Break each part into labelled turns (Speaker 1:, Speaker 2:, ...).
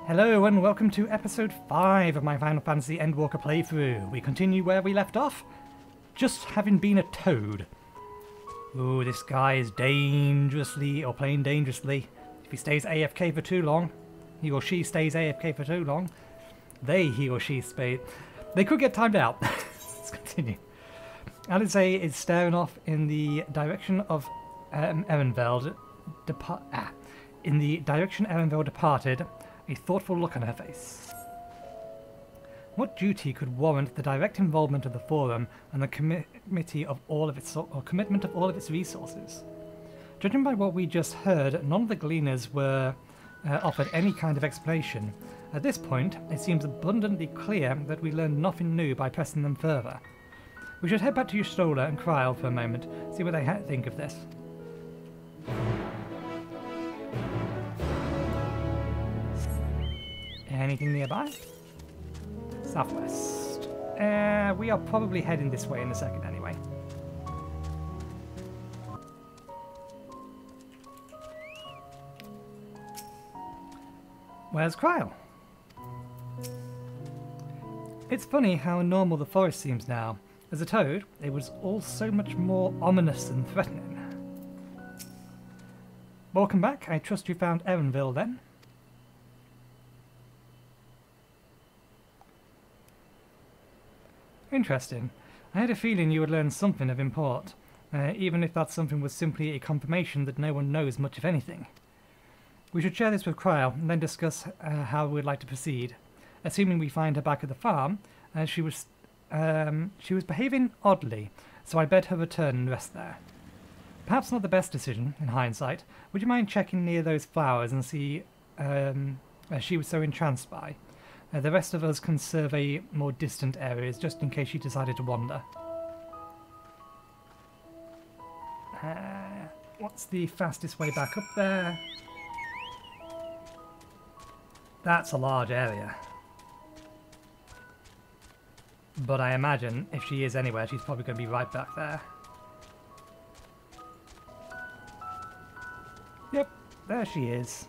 Speaker 1: Hello and welcome to episode 5 of my Final Fantasy Endwalker playthrough. We continue where we left off, just having been a toad. Ooh, this guy is dangerously, or playing dangerously. If he stays AFK for too long, he or she stays AFK for too long, he or she they could get timed out. Let's continue. Alice is staring off in the direction of Erenveld departed, a thoughtful look on her face. What duty could warrant the direct involvement of the Forum and the commitment of all of its resources? Judging by what we just heard, none of the Gleaners were offered any kind of explanation. At this point, it seems abundantly clear that we learned nothing new by pressing them further. We should head back to Yello and Krile for a moment, see what they think of this. Anything nearby? Southwest. We are probably heading this way in a second anyway. Where's Krile? It's funny how normal the forest seems now. As a toad, it was all so much more ominous and threatening. Welcome back. I trust you found Erenville then? Interesting. I had a feeling you would learn something of import, even if that something was simply a confirmation that no one knows much of anything. We should share this with Krile and then discuss how we'd like to proceed. Assuming we find her back at the farm, she was behaving oddly, so I bid her return and rest there. Perhaps not the best decision, in hindsight. Would you mind checking near those flowers and see she was so entranced by? The rest of us can survey more distant areas, just in case she decided to wander. What's the fastest way back up there? That's a large area. But I imagine if she is anywhere, she's probably going to be right back there. Yep, there she is.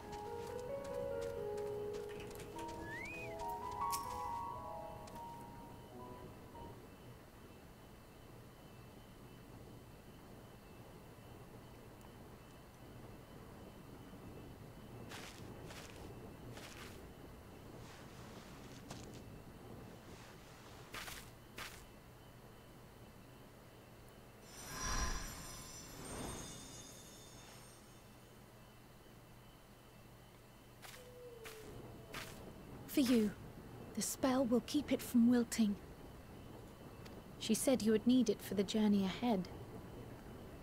Speaker 2: For you. The spell will keep it from wilting. She said you would need it for the journey ahead.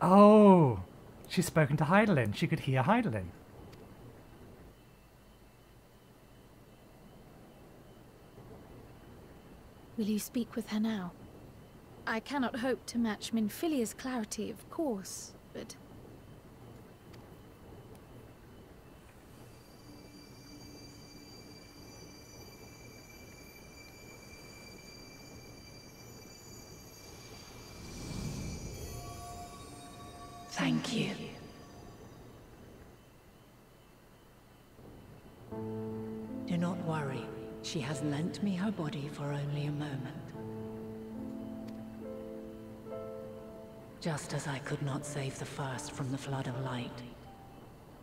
Speaker 1: Oh! She's spoken to Hydaelyn. She could hear Hydaelyn.
Speaker 2: Will you speak with her now? I cannot hope to match Minfilia's clarity, of course, but...
Speaker 3: Thank you. Do not worry. She has lent me her body for only a moment. Just as I could not save the first from the flood of light,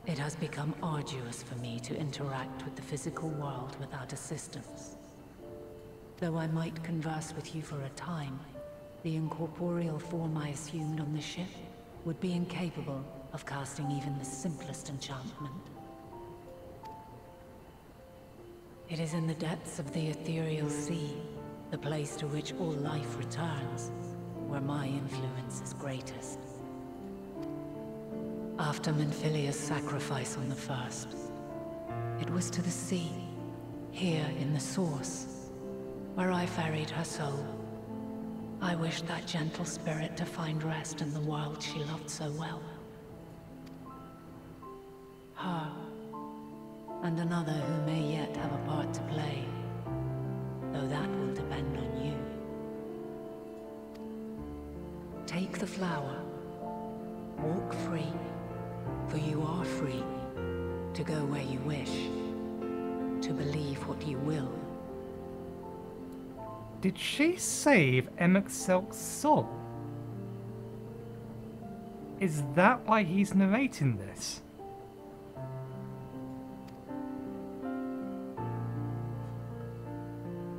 Speaker 3: it has become arduous for me to interact with the physical world without assistance. Though I might converse with you for a time, the incorporeal form I assumed on the ship would be incapable of casting even the simplest enchantment. It is in the depths of the ethereal sea, the place to which all life returns, where my influence is greatest. After Minfilia's sacrifice on the first, it was to the sea, here in the source, where I ferried her soul. I wished that gentle spirit to find rest in the world she loved so well. Her, and another who may yet have a part to play, though that will depend on you. Take the flower, walk free, for you are free to go where you wish, to believe you will.
Speaker 1: Did she save Ep5's soul? Is that why he's narrating this?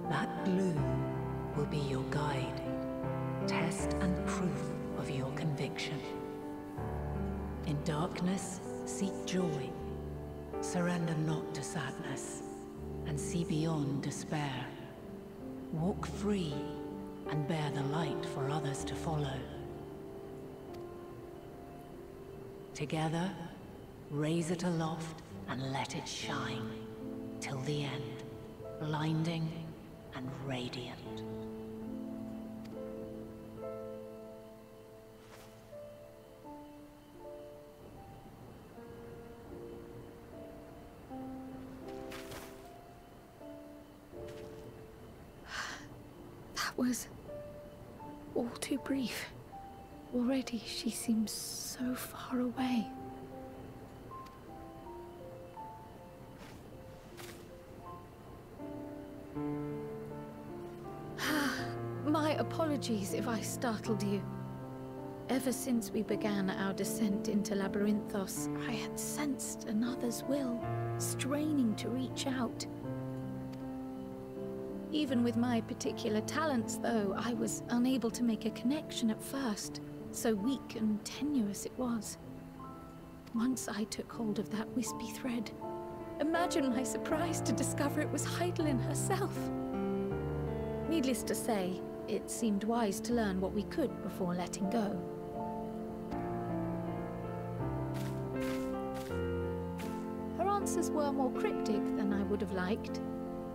Speaker 3: That blue will be your guide, test and proof of your conviction. In darkness, seek joy. Surrender not to sadness, and see beyond despair. Walk free, and bear the light for others to follow. Together, raise it aloft and let it shine, till the end, blinding and radiant.
Speaker 2: That was all too brief. Already she seems so far away. My apologies if I startled you. Ever since we began our descent into Labyrinthos, I had sensed another's will, straining to reach out. Even with my particular talents, though, I was unable to make a connection at first, so weak and tenuous it was. Once I took hold of that wispy thread, imagine my surprise to discover it was Heidelin herself. Needless to say, it seemed wise to learn what we could before letting go. Her answers were more cryptic than I would have liked,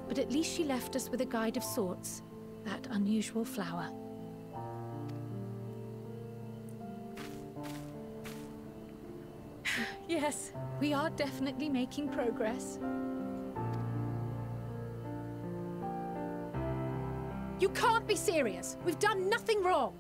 Speaker 2: but at least she left us with a guide of sorts, that unusual flower. Yes, we are definitely making progress.
Speaker 4: You can't be serious! We've done nothing wrong!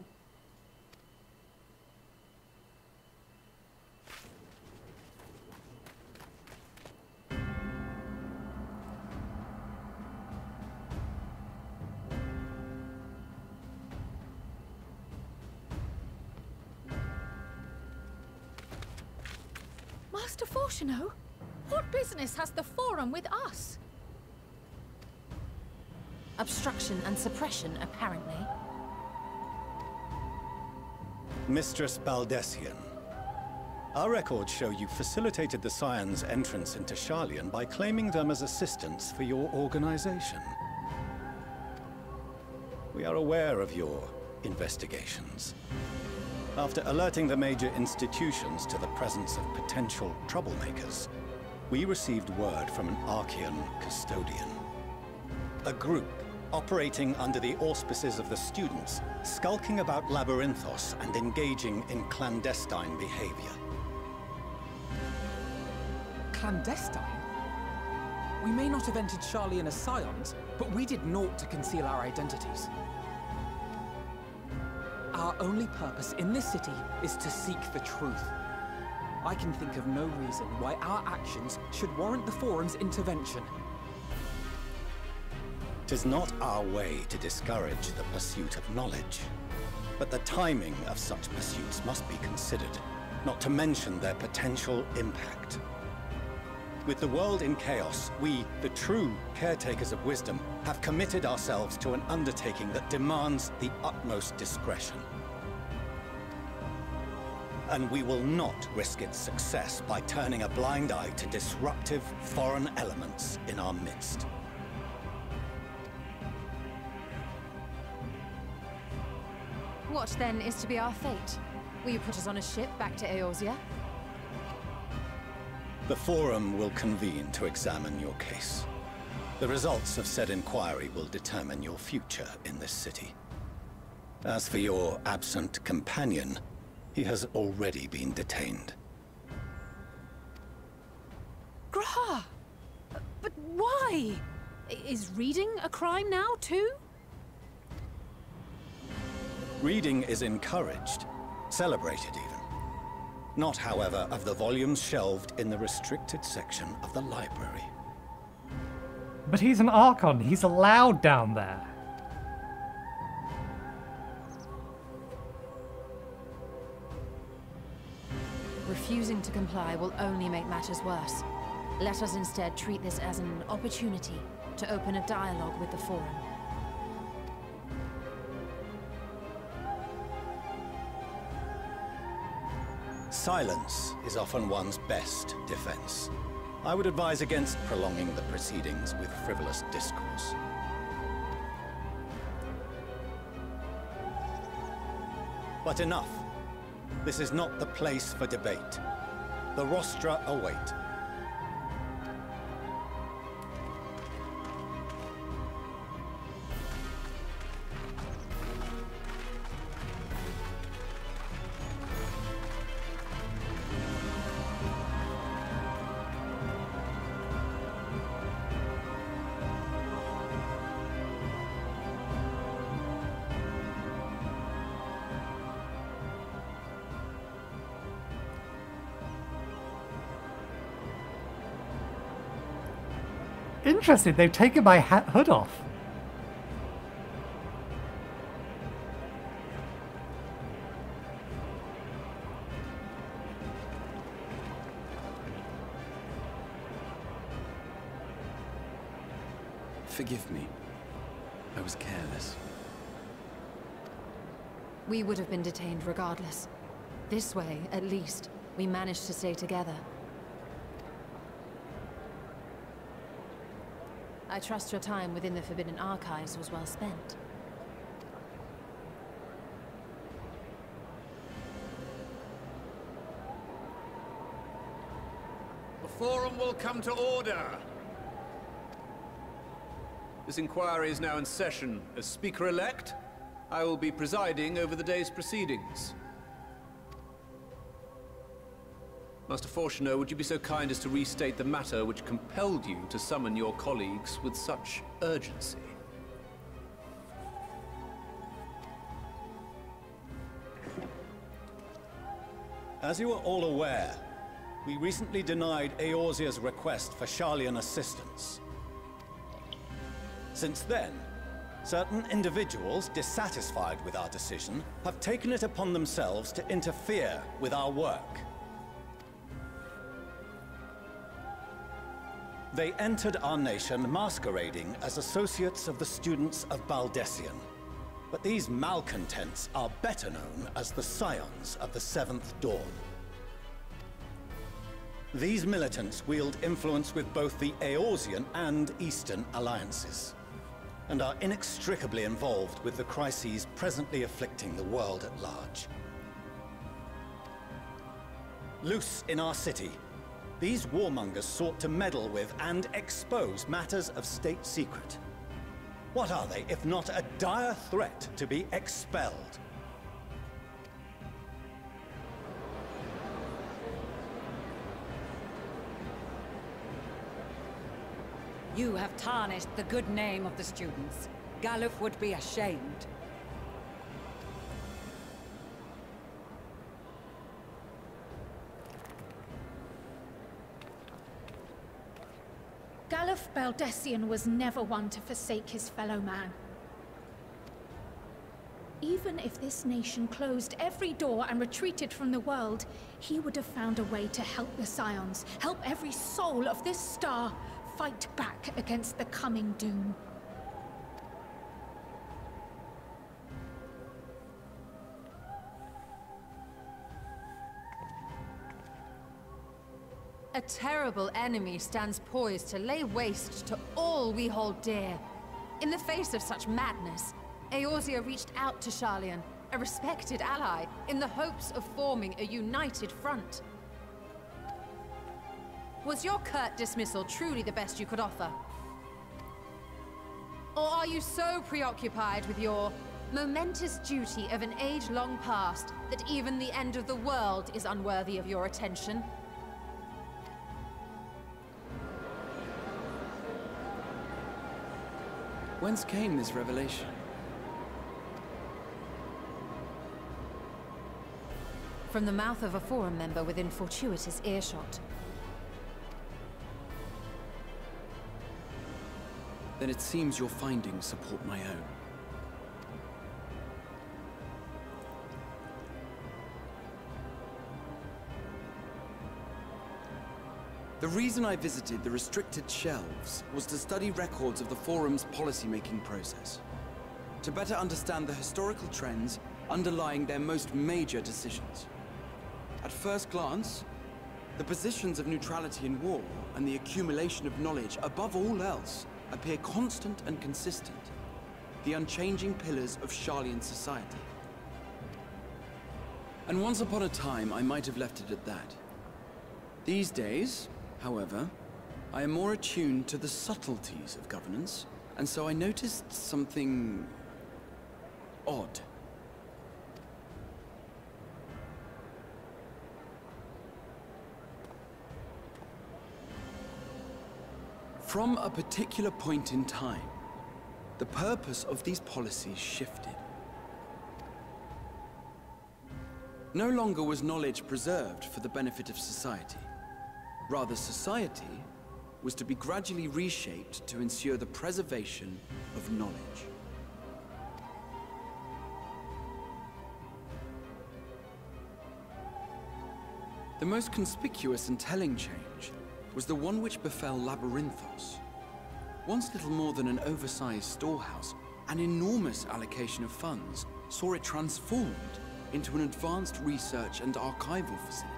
Speaker 2: Master Fortuno? What business has the Forum with us?
Speaker 4: Obstruction and suppression, apparently.
Speaker 5: Mistress Baldessian, our records show you facilitated the Scions' entrance into Sharlayan by claiming them as assistants for your organization. We are aware of your investigations. After alerting the major institutions to the presence of potential troublemakers, we received word from an Archean custodian. A group operating under the auspices of the students, skulking about Labyrinthos and engaging in clandestine behavior.
Speaker 6: Clandestine? We may not have entered Sharlayan as scions, but we did naught to conceal our identities. Our only purpose in this city is to seek the truth. I can think of no reason why our actions should warrant the Forum's intervention.
Speaker 5: 'Tis not our way to discourage the pursuit of knowledge, but the timing of such pursuits must be considered, not to mention their potential impact. With the world in chaos, we, the true caretakers of wisdom, have committed ourselves to an undertaking that demands the utmost discretion. And we will not risk its success by turning a blind eye to disruptive foreign elements in our midst.
Speaker 4: What, then, is to be our fate? Will you put us on a ship back to Eorzea?
Speaker 5: The Forum will convene to examine your case. The results of said inquiry will determine your future in this city. As for your absent companion, he has already been detained.
Speaker 4: Grah! But why? Is reading a crime now, too?
Speaker 5: Reading is encouraged, celebrated even. Not, however, of the volumes shelved in the restricted section of the library.
Speaker 1: But he's an Archon. He's allowed down there.
Speaker 7: Refusing to comply will only make matters worse. Let us instead treat this as an opportunity to open a dialogue with the Forum.
Speaker 5: Silence is often one's best defense. I would advise against prolonging the proceedings with frivolous discourse. But enough. This is not the place for debate. The rostra await.
Speaker 1: Interesting, they've taken my hood off.
Speaker 8: Forgive me. I was careless.
Speaker 7: We would have been detained regardless. This way, at least, we managed to stay together. I trust your time within the Forbidden Archives was well spent.
Speaker 9: The Forum will come to order! This inquiry is now in session. As Speaker-elect, I will be presiding over the day's proceedings. Master Fortuner, would you be so kind as to restate the matter which compelled you to summon your colleagues with such urgency?
Speaker 5: As you are all aware, we recently denied Eorzea's request for Sharlayan assistance. Since then, certain individuals dissatisfied with our decision have taken it upon themselves to interfere with our work. They entered our nation masquerading as associates of the students of Baldessian. But these malcontents are better known as the scions of the Seventh Dawn. These militants wield influence with both the Eorzean and Eastern alliances, and are inextricably involved with the crises presently afflicting the world at large. Loose in our city, these warmongers sought to meddle with and expose matters of state secret. What are they, if not a dire threat to be expelled?
Speaker 10: You have tarnished the good name of the students. Galuf would be ashamed.
Speaker 2: Galuf Baldessian was never one to forsake his fellow man. Even if this nation closed every door and retreated from the world, he would have found a way to help the scions, help every soul of this star fight back against the coming doom.
Speaker 7: A terrible enemy stands poised to lay waste to all we hold dear. In the face of such madness, Eorzea reached out to Sharlayan, a respected ally, in the hopes of forming a united front. Was your curt dismissal truly the best you could offer? Or are you so preoccupied with your momentous duty of an age long past that even the end of the world is unworthy of your attention?
Speaker 8: Whence came this revelation?
Speaker 7: From the mouth of a Forum member within fortuitous earshot.
Speaker 8: Then it seems your findings support my own. The reason I visited the restricted shelves was to study records of the Forum's policymaking process, to better understand the historical trends underlying their most major decisions. At first glance, the positions of neutrality in war and the accumulation of knowledge above all else appear constant and consistent, the unchanging pillars of Sharlayan society. And once upon a time, I might have left it at that. These days, however, I am more attuned to the subtleties of governance, and so I noticed something odd. From a particular point in time, the purpose of these policies shifted. No longer was knowledge preserved for the benefit of society. Rather, society was to be gradually reshaped to ensure the preservation of knowledge. The most conspicuous and telling change was the one which befell Labyrinthos. Once little more than an oversized storehouse, an enormous allocation of funds saw it transformed into an advanced research and archival facility.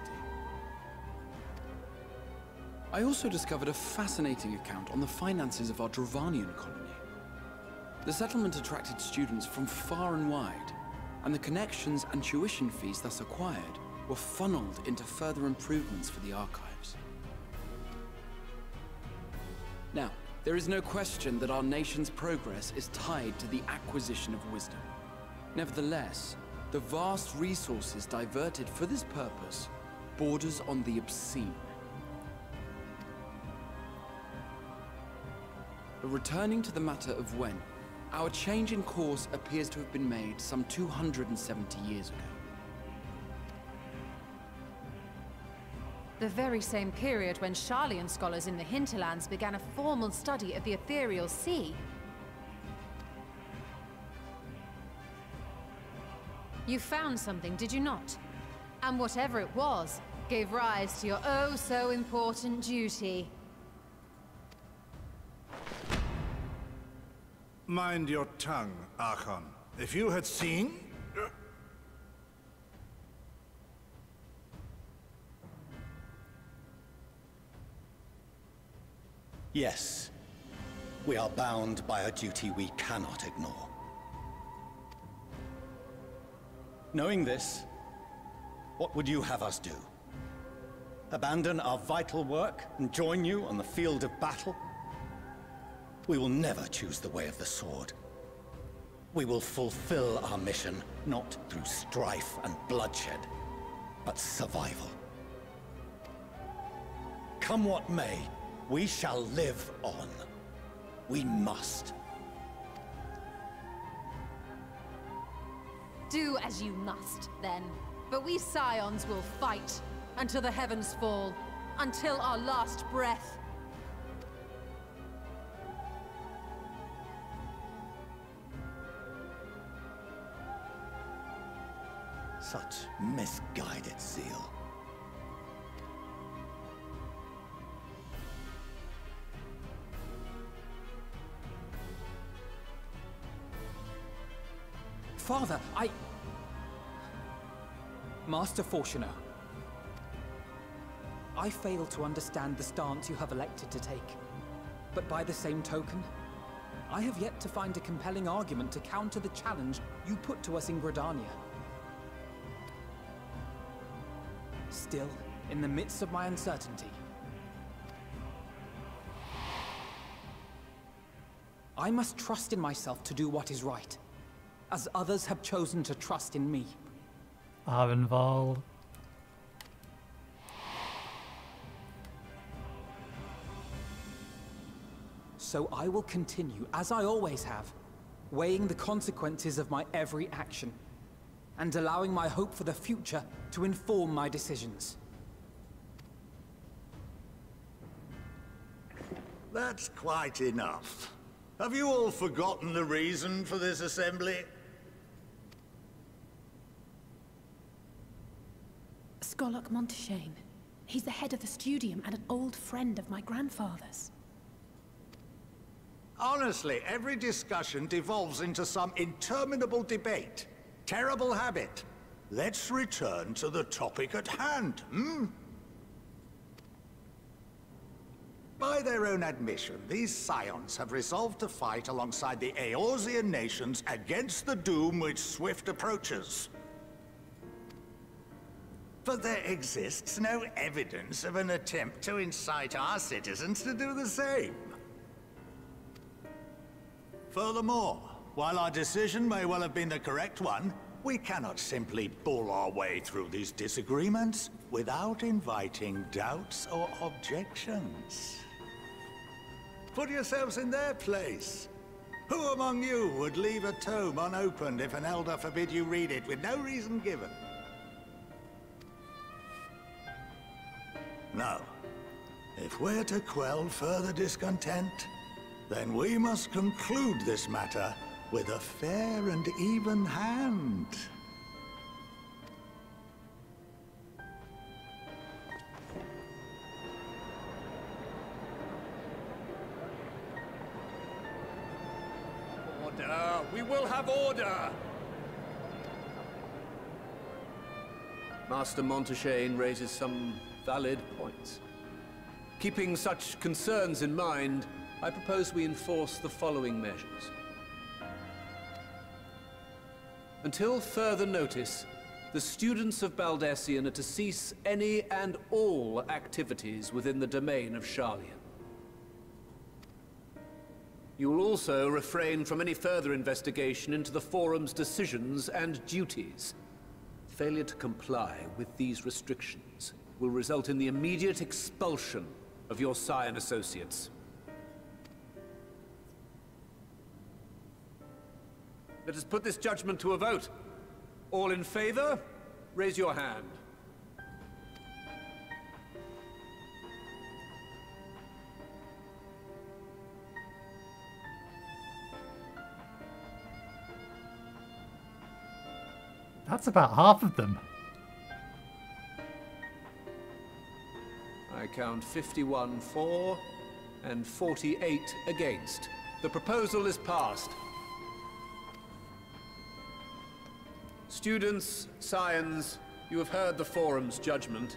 Speaker 8: I also discovered a fascinating account on the finances of our Dravanian colony. The settlement attracted students from far and wide, and the connections and tuition fees thus acquired were funneled into further improvements for the archives. Now, there is no question that our nation's progress is tied to the acquisition of wisdom. Nevertheless, the vast resources diverted for this purpose borders on the obscene. But returning to the matter of when, our change in course appears to have been made some 270 years ago.
Speaker 7: The very same period when Sharlayan scholars in the hinterlands began a formal study of the ethereal sea. You found something, did you not? And whatever it was, gave rise to your oh-so-important duty.
Speaker 11: Mind your tongue, Archon. If you had seen...
Speaker 5: Yes. We are bound by a duty we cannot ignore. Knowing this, what would you have us do? Abandon our vital work and join you on the field of battle? We will never choose the way of the sword. We will fulfill our mission, not through strife and bloodshed, but survival. Come what may, we shall live on. We must.
Speaker 7: Do as you must, then. But we scions will fight until the heavens fall, until our last breath.
Speaker 5: Such misguided zeal.
Speaker 6: Father, Master Fortuner, I fail to understand the stance you have elected to take. But by the same token, I have yet to find a compelling argument to counter the challenge you put to us in Gridania. Still, in the midst of my uncertainty, I must trust in myself to do what is right, as others have chosen to trust in me.
Speaker 1: Arvenval.
Speaker 6: So I will continue, as I always have, weighing the consequences of my every action, and allowing my hope for the future to inform my decisions.
Speaker 11: That's quite enough. Have you all forgotten the reason for this assembly?
Speaker 4: Skolok Monteshane. He's the head of the Studium and an old friend of my grandfather's.
Speaker 11: Honestly, every discussion devolves into some interminable debate. Terrible habit. Let's return to the topic at hand, hmm? By their own admission, these scions have resolved to fight alongside the Eorzean nations against the doom which swift approaches. But there exists no evidence of an attempt to incite our citizens to do the same. Furthermore, while our decision may well have been the correct one, we cannot simply bull our way through these disagreements without inviting doubts or objections. Put yourselves in their place. Who among you would leave a tome unopened if an elder forbid you read it with no reason given? No. If we're to quell further discontent, then we must conclude this matter with a fair and even hand.
Speaker 9: Order! We will have order! Master Monteshane raises some valid points. Keeping such concerns in mind, I propose we enforce the following measures. Until further notice, the students of Baldesion are to cease any and all activities within the domain of Sharlayan. You will also refrain from any further investigation into the Forum's decisions and duties. Failure to comply with these restrictions will result in the immediate expulsion of your Scion associates. Let us put this judgment to a vote. All in favor, raise your hand.
Speaker 1: That's about half of them.
Speaker 9: I count 51 for and 48 against. The proposal is passed. Students, scions, you have heard the Forum's judgment.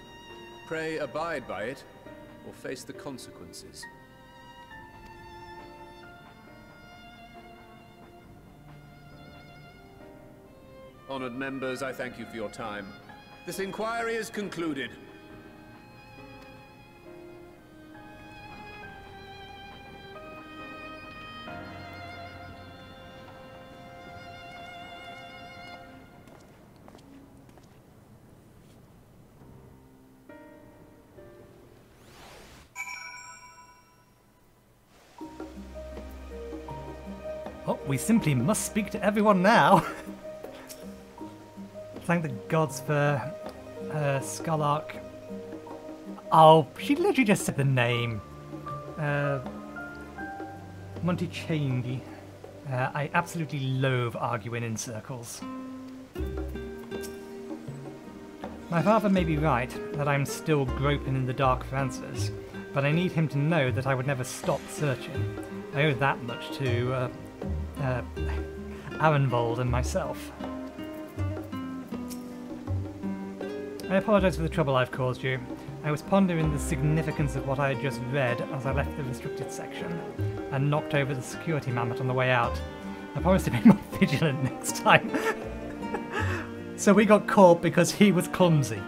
Speaker 9: Pray abide by it, or face the consequences. Honored members, I thank you for your time. This inquiry is concluded.
Speaker 1: Oh, we simply must speak to everyone now. Thank the gods for Skolok. Oh, she literally just said the name. Monteshane. I absolutely loathe arguing in circles. My father may be right that I'm still groping in the dark for answers, but I need him to know that I would never stop searching. I owe that much to Arenvold and myself. I apologise for the trouble I've caused you. I was pondering the significance of what I had just read as I left the restricted section, and knocked over the security mammoth on the way out. I promise to be more vigilant next time. So we got caught because he was clumsy.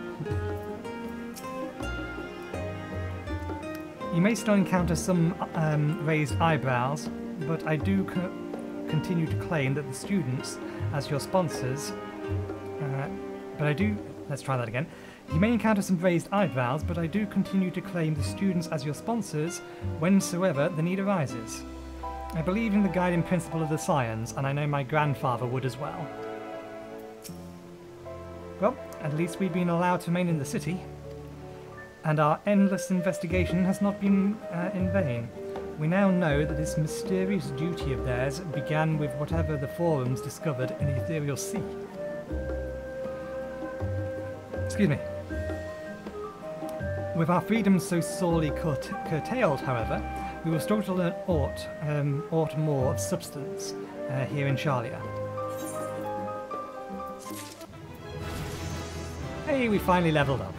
Speaker 1: You may still encounter some raised eyebrows, but I do continue to claim that the students, as your sponsors, let's try that again. You may encounter some raised eyebrows, but I do continue to claim the students as your sponsors whensoever the need arises. I believe in the guiding principle of the scions, and I know my grandfather would as well. Well, at least we've been allowed to remain in the city, and our endless investigation has not been in vain. We now know that this mysterious duty of theirs began with whatever the forums discovered in the ethereal sea. Excuse me. With our freedoms so sorely curtailed, however, we will struggle to learn aught more of substance here in Shalia. Hey, we finally leveled up.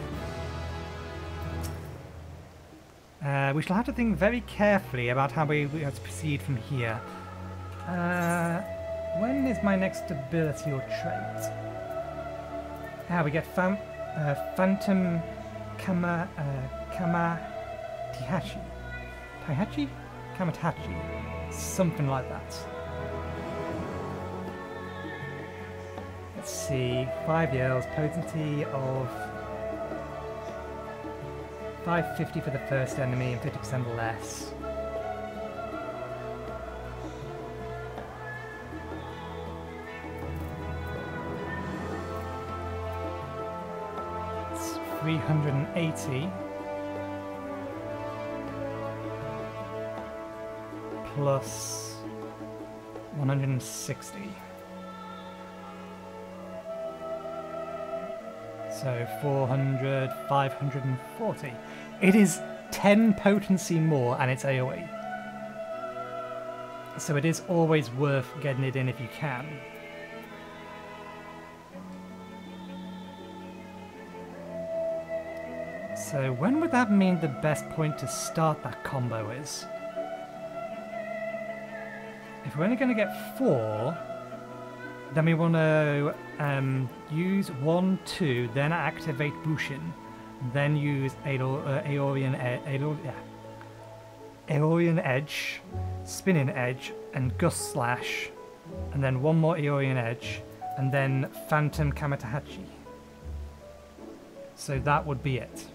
Speaker 1: We shall have to think very carefully about how we have to proceed from here. When is my next ability or trait? We get Phantom Kamatachi. Taihachi? Kamatachi. Something like that. Let's see. 5 yells, potency of 550 for the first enemy and 50% less. It's 380 plus 160. So 400, 540. It is 10 potency more and it's AoE. So it is always worth getting it in if you can. So when would that mean the best point to start that combo is? If we're only going to get 4, then we want to use 1, 2, then activate Bushin, then use Aeolian Edge, Spinning Edge, and Gust Slash, and then 1 more Aeolian Edge, and then Phantom Kamatachi. So that would be it.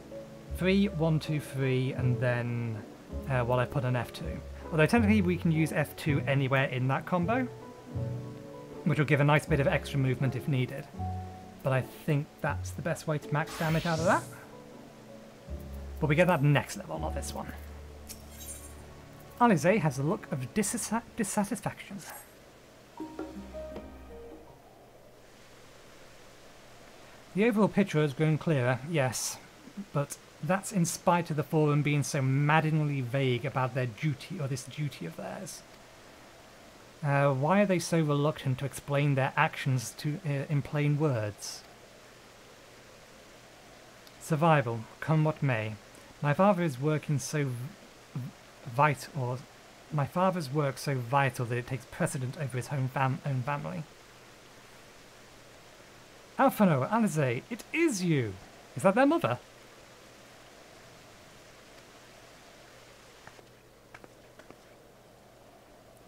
Speaker 1: 3, 1, 2, 3, and then while I put an F2. Although technically we can use F2 anywhere in that combo, which will give a nice bit of extra movement if needed. But I think that's the best way to max damage out of that. But we get that next level, not this one. Alize has a look of dissatisfaction. The overall picture has grown clearer, yes, but that's in spite of the Forum being so maddeningly vague about their duty, or this duty of theirs. Why are they so reluctant to explain their actions in plain words? Survival, come what may. My father's work so vital that it takes precedent over his own family. Alphano, Alize, it is you! Is that their mother?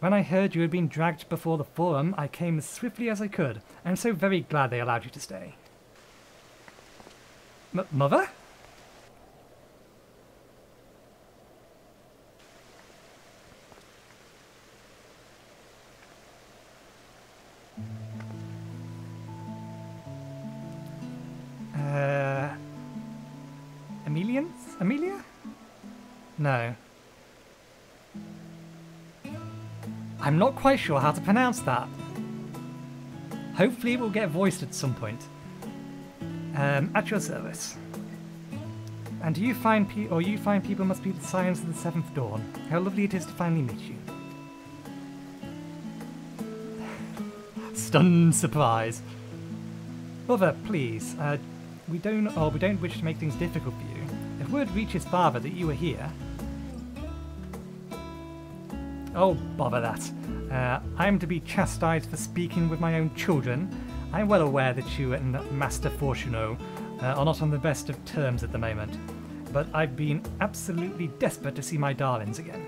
Speaker 1: When I heard you had been dragged before the Forum, I came as swiftly as I could. I am so very glad they allowed you to stay. Mother? Amelia? No. I'm not quite sure how to pronounce that. Hopefully it will get voiced at some point. At your service. And do you find people must be the scions of the Seventh Dawn? How lovely it is to finally meet you. Stunned surprise. Mother, please. We don't wish to make things difficult for you. If word reaches father that you are here. Oh, bother that. I am to be chastised for speaking with my own children. I am well aware that you and Master Fortuno are not on the best of terms at the moment, but I've been absolutely desperate to see my darlings again.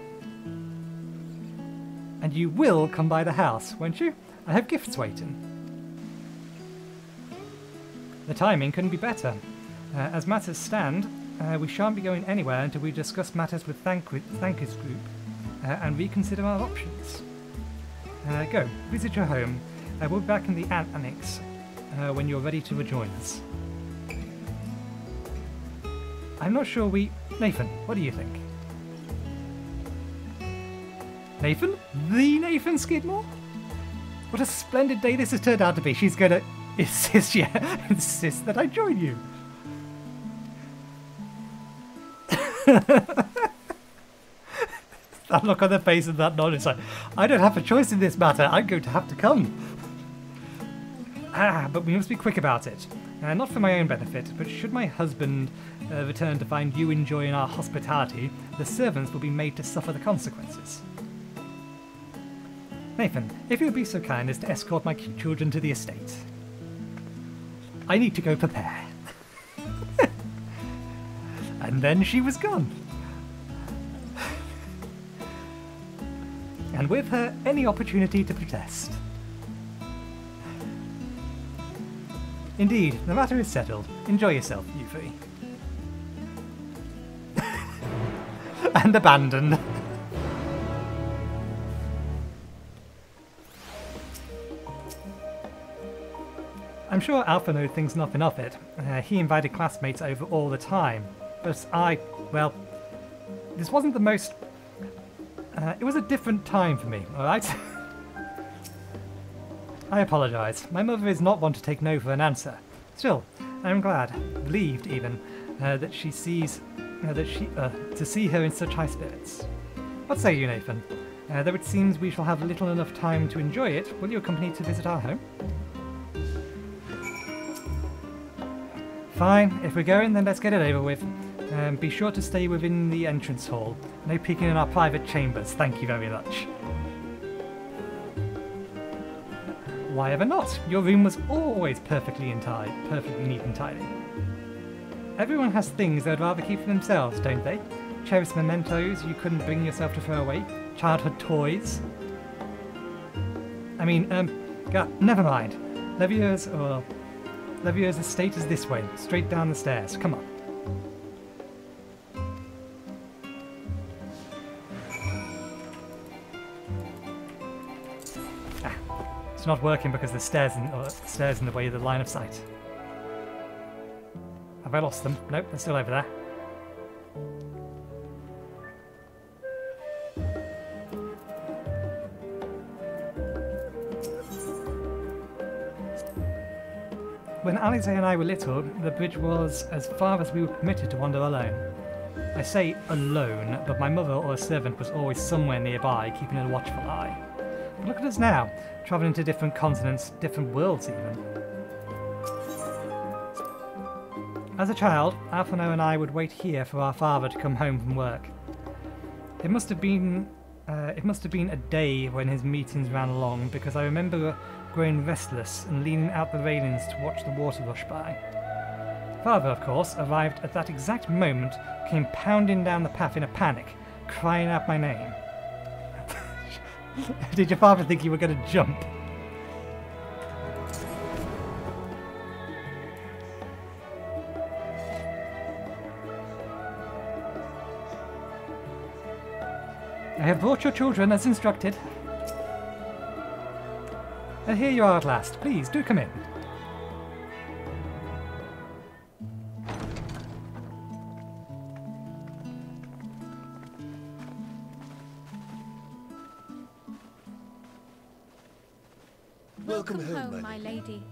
Speaker 1: And you will come by the house, won't you? I have gifts waiting. The timing couldn't be better. As matters stand, we shan't be going anywhere until we discuss matters with Thanker's group and reconsider our options. Go, visit your home. We'll be back in the annex when you're ready to rejoin us. I'm not sure Nathan, what do you think? Nathan? The Nathan Skidmore? What a splendid day this has turned out to be. She's gonna insist that I join you. That look on the face of that nod is like, I don't have a choice in this matter. I'm going to have to come. But we must be quick about it. Not for my own benefit, but should my husband return to find you enjoying our hospitality, the servants will be made to suffer the consequences. Nathan, if you would be so kind as to escort my children to the estate. I need to go prepare. And then she was gone. And with her, any opportunity to protest. Indeed, the matter is settled. Enjoy yourself, you three. And abandoned. I'm sure Alphino thinks nothing of it. He invited classmates over all the time. But well, this wasn't the most... it was a different time for me, alright? I apologise. My mother is not one to take no for an answer. Still, I'm glad, relieved even, that she sees... to see her in such high spirits. What say you, Nathan? Though it seems we shall have little enough time to enjoy it, will you accompany to visit our home? Fine, if we're going, then let's get it over with. Be sure to stay within the entrance hall. No peeking in our private chambers, thank you very much. Why ever not? Your room was always perfectly neat and tidy. Everyone has things they'd rather keep for themselves, don't they? Cherished mementos you couldn't bring yourself to throw away? Childhood toys? I mean, never mind. Levier's estate is this way, straight down the stairs. Come on. It's not working because the stairs in the way of the line of sight. Have I lost them? Nope, they're still over there. When Alize and I were little, the bridge was as far as we were permitted to wander alone. I say alone, but my mother or a servant was always somewhere nearby, keeping a watchful eye. But look at us now, travelling to different continents, different worlds even. As a child, Alphino and I would wait here for our father to come home from work. It must have been a day when his meetings ran along, because I remember growing restless and leaning out the railings to watch the water rush by. Father, of course, arrived at that exact moment, came pounding down the path in a panic, crying out my name. Did your father think you were going to jump? I have brought your children as instructed. Here you are at last. Please, do come in.
Speaker 2: Welcome home, my lady.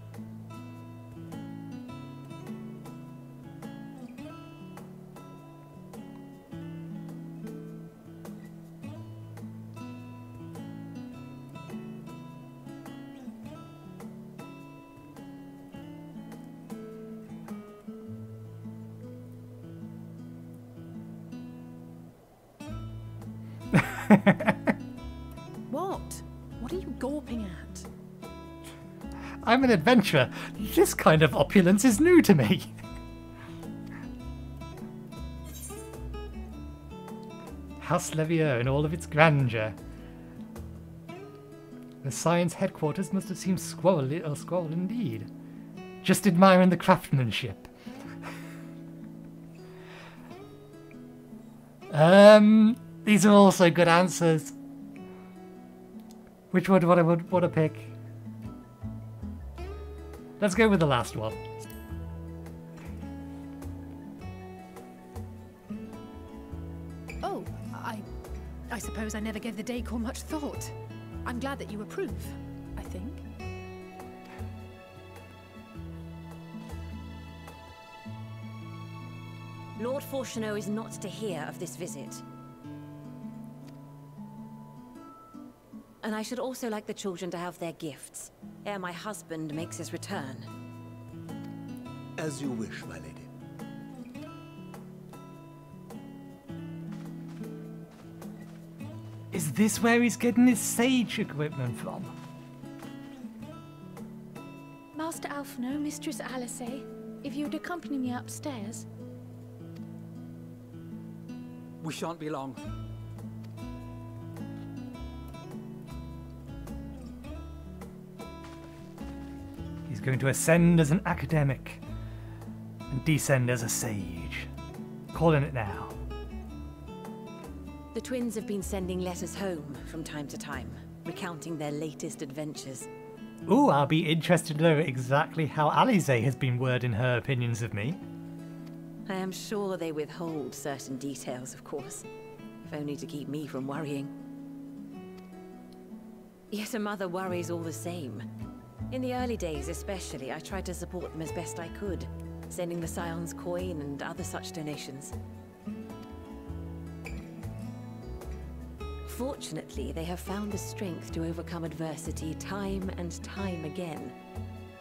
Speaker 4: What? What are you gawping at?
Speaker 1: I'm an adventurer. This kind of opulence is new to me. House Levier in all of its grandeur. The science headquarters must have seemed squalid indeed. Just admiring the craftsmanship. These are also good answers. Which one do I want to pick? Let's go with the last one.
Speaker 4: Oh, I suppose I never gave the decor much thought. I'm glad that you approve, I think.
Speaker 12: Lord Fortuneau is not to hear of this visit. And I should also like the children to have their gifts, ere my husband makes his return.
Speaker 11: As you wish, my lady.
Speaker 1: Is this where he's getting his sage equipment from?
Speaker 2: Master Alphino, Mistress Alice, if you would accompany me upstairs.
Speaker 6: We shan't be long.
Speaker 1: He's going to ascend as an academic and descend as a sage. Calling it now.
Speaker 12: The twins have been sending letters home from time to time, recounting their latest adventures.
Speaker 1: Ooh, I'll be interested to know exactly how Alice has been wording her opinions of me.
Speaker 12: I am sure they withhold certain details, of course, if only to keep me from worrying. Yet a mother worries all the same. In the early days especially, I tried to support them as best I could, sending the Scion's coin and other such donations. Fortunately, they have found the strength to overcome adversity time and time again.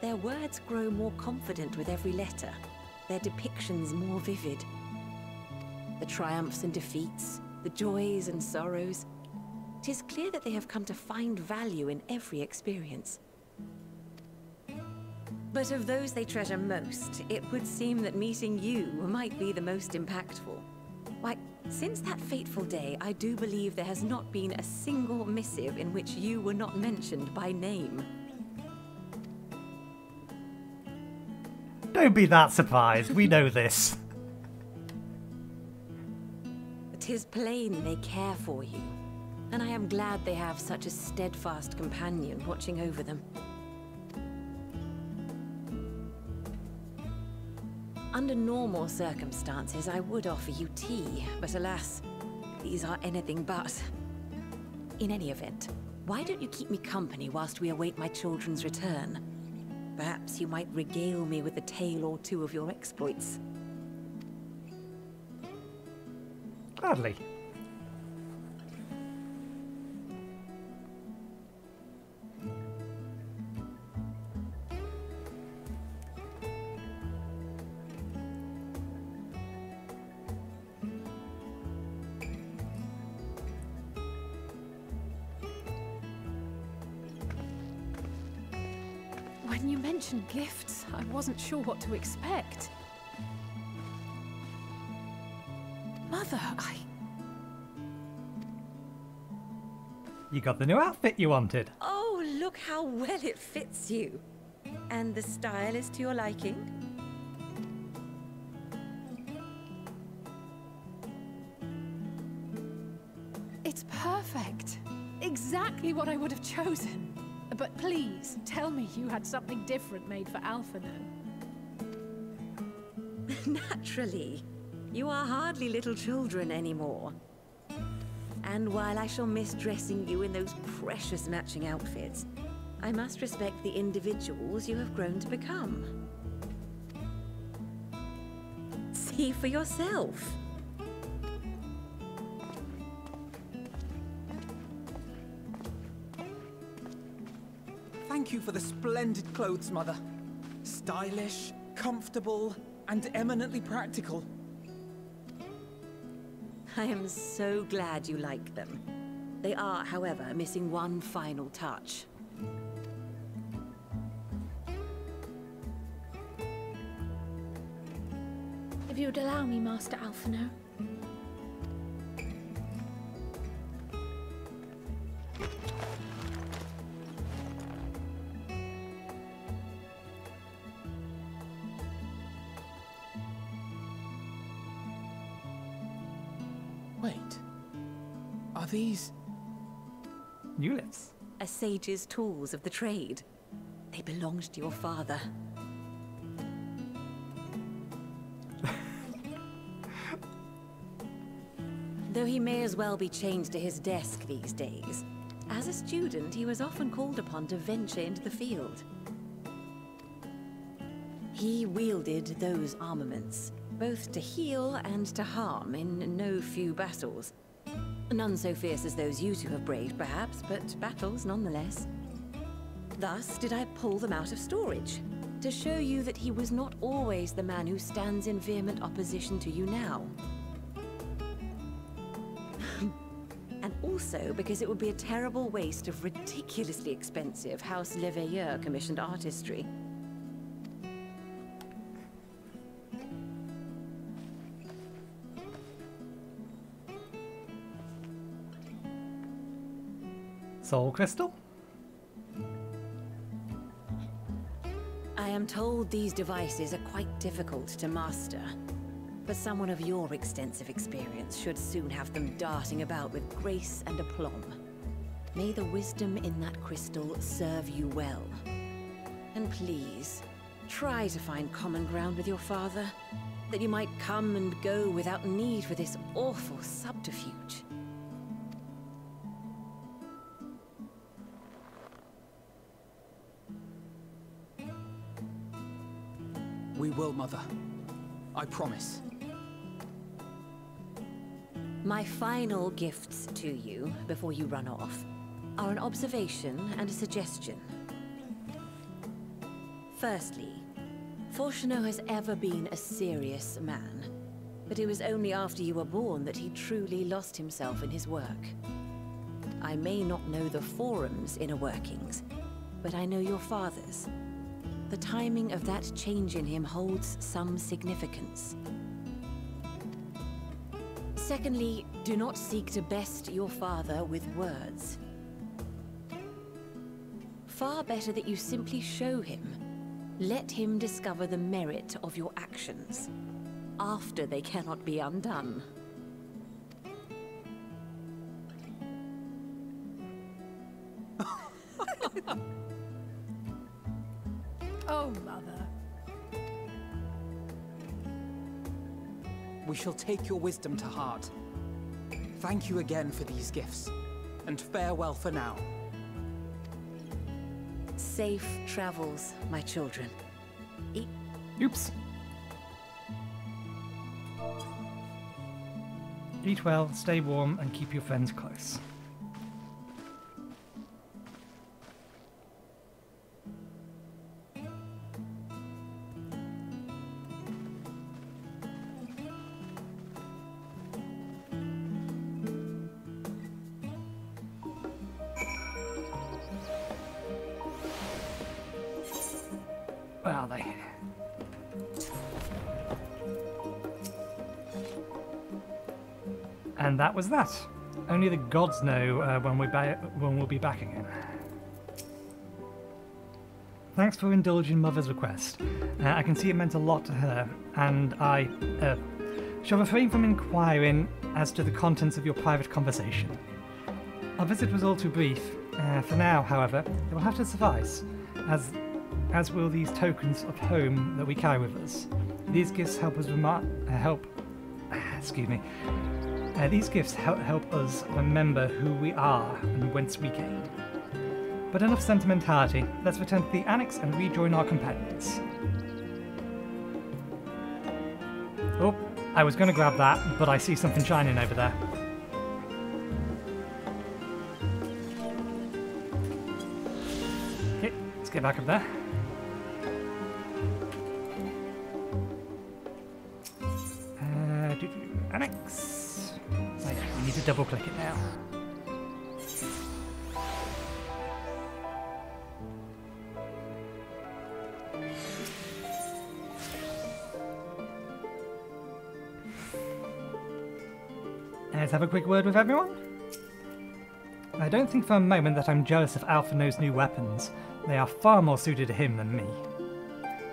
Speaker 12: Their words grow more confident with every letter, their depictions more vivid. The triumphs and defeats, the joys and sorrows. 'Tis clear that they have come to find value in every experience. But of those they treasure most, it would seem that meeting you might be the most impactful. Why, since that fateful day, I do believe there has not been a single missive in which you were not mentioned by name.
Speaker 1: Don't be that surprised, we know this.
Speaker 12: 'Tis plain they care for you, and I am glad they have such a steadfast companion watching over them. Under normal circumstances, I would offer you tea, but alas, these are anything but. In any event, why don't you keep me company whilst we await my children's return? Perhaps you might regale me with a tale or two of your exploits.
Speaker 1: Gladly.
Speaker 4: When you mentioned gifts, I wasn't sure what to expect. Mother,
Speaker 1: You got the new outfit you wanted.
Speaker 12: Oh, look how well it fits you. And the style is to your liking?
Speaker 4: It's perfect. Exactly what I would have chosen. But please, tell me you had something different made for Alphino.
Speaker 12: Naturally. You are hardly little children anymore. And while I shall miss dressing you in those precious matching outfits, I must respect the individuals you have grown to become. See for yourself.
Speaker 6: Thank you for the splendid clothes, Mother. Stylish, comfortable, and eminently practical.
Speaker 12: I am so glad you like them. They are, however, missing one final touch.
Speaker 2: If you would allow me, Master Alphino.
Speaker 6: Wait. Are these...
Speaker 1: Uliths?
Speaker 12: A sage's tools of the trade. They belonged to your father. Though he he may as well be chained to his desk these days. As a student, he was often called upon to venture into the field. He wielded those armaments, both to heal and to harm in no few battles. None so fierce as those you two have braved, perhaps, but battles nonetheless. Thus did I pull them out of storage, to show you that he was not always the man who stands in vehement opposition to you now. And also because it would be a terrible waste of ridiculously expensive House Leveilleur commissioned artistry.
Speaker 1: Soul Crystal?
Speaker 12: I am told these devices are quite difficult to master, but someone of your extensive experience should soon have them darting about with grace and aplomb. May the wisdom in that crystal serve you well. And please, try to find common ground with your father, that you might come and go without need for this awful subterfuge.
Speaker 6: We will, Mother. I promise.
Speaker 12: My final gifts to you, before you run off, are an observation and a suggestion. Firstly, Fortunato has ever been a serious man, but it was only after you were born that he truly lost himself in his work. I may not know the Forum's inner workings, but I know your father's. The timing of that change in him holds some significance. Secondly, do not seek to best your father with words. Far better that you simply show him. Let him discover the merit of your actions, after they cannot be undone.
Speaker 4: Oh, Mother.
Speaker 6: We shall take your wisdom to heart. Thank you again for these gifts, and farewell for now.
Speaker 12: Safe travels, my children.
Speaker 1: Oops. Eat well, stay warm, and keep your friends close. Where are they? And that was that. Only the gods know when we'll be back again. Thanks for indulging Mother's request. I can see it meant a lot to her, and I shall refrain from inquiring as to the contents of your private conversation. Our visit was all too brief. For now, however, it will have to suffice, as will these tokens of home that we carry with us. These gifts help us these gifts help us remember who we are and whence we came. But enough sentimentality. Let's return to the annex and rejoin our companions. Oh, I was going to grab that, but I see something shining over there. Okay, let's get back up there. Annex. Oh yeah, we need to double click it now. Let's have a quick word with everyone. I don't think for a moment that I'm jealous of Alphino's new weapons. They are far more suited to him than me.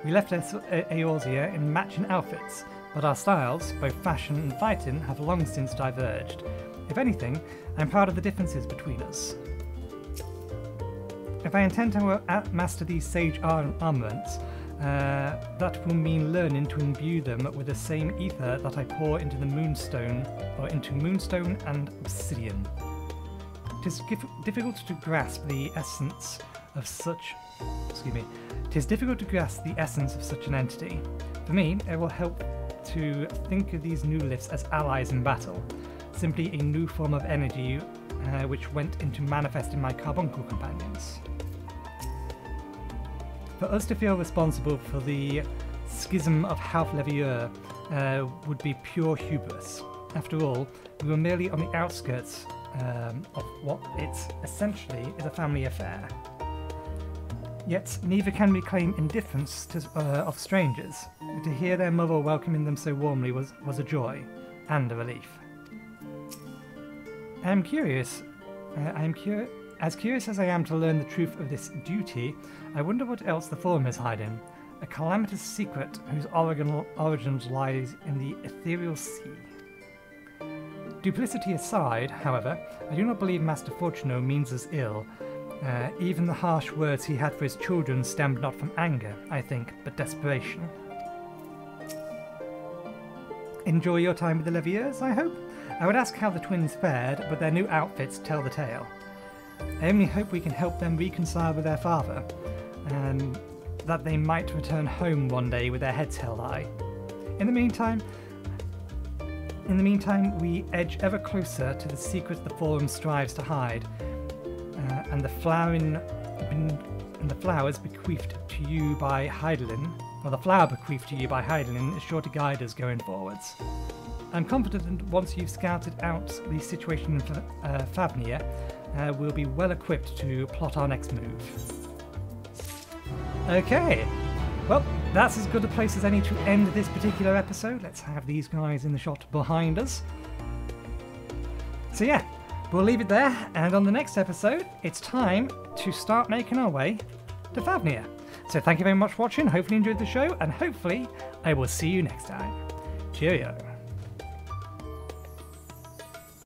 Speaker 1: We left Eorzea in matching outfits, but our styles, both fashion and fighting, have long since diverged. If anything, I'm proud of the differences between us. If I intend to master these sage armaments, that will mean learning to imbue them with the same ether that I pour into the moonstone, or into moonstone and obsidian. It is difficult to grasp the essence of such. It is difficult to grasp the essence of such an entity. For me, it will help to think of these new lifts as allies in battle, simply a new form of energy which went into manifesting my carbuncle companions. For us to feel responsible for the schism of Half-Levieur would be pure hubris. After all, we were merely on the outskirts of what essentially is a family affair. Yet neither can we claim indifference of strangers. To hear their mother welcoming them so warmly was a joy and a relief. As curious as I am to learn the truth of this duty, I wonder what else the Forum is hiding. A calamitous secret whose origins lies in the ethereal sea. Duplicity aside, however, I do not believe Master Fortuno means us ill. Even the harsh words he had for his children stemmed not from anger, I think, but desperation. Enjoy your time with the Levieurs, I hope? I would ask how the twins fared, but their new outfits tell the tale. I only hope we can help them reconcile with their father, and that they might return home one day with their heads held high. In the meantime, we edge ever closer to the secret the Forum strives to hide, and the flowers bequeathed to you by Heidelin, or the flower bequeathed to you by Heidelin, is sure to guide us going forwards. I'm confident that once you've scouted out the situation in Fafnir, we'll be well equipped to plot our next move. Okay, well, that's as good a place as any to end this particular episode. Let's have these guys in the shot behind us. So yeah, we'll leave it there, and on the next episode, it's time to start making our way to Fafnir. So thank you very much for watching, hopefully you enjoyed the show, and hopefully I will see you next time. Cheerio.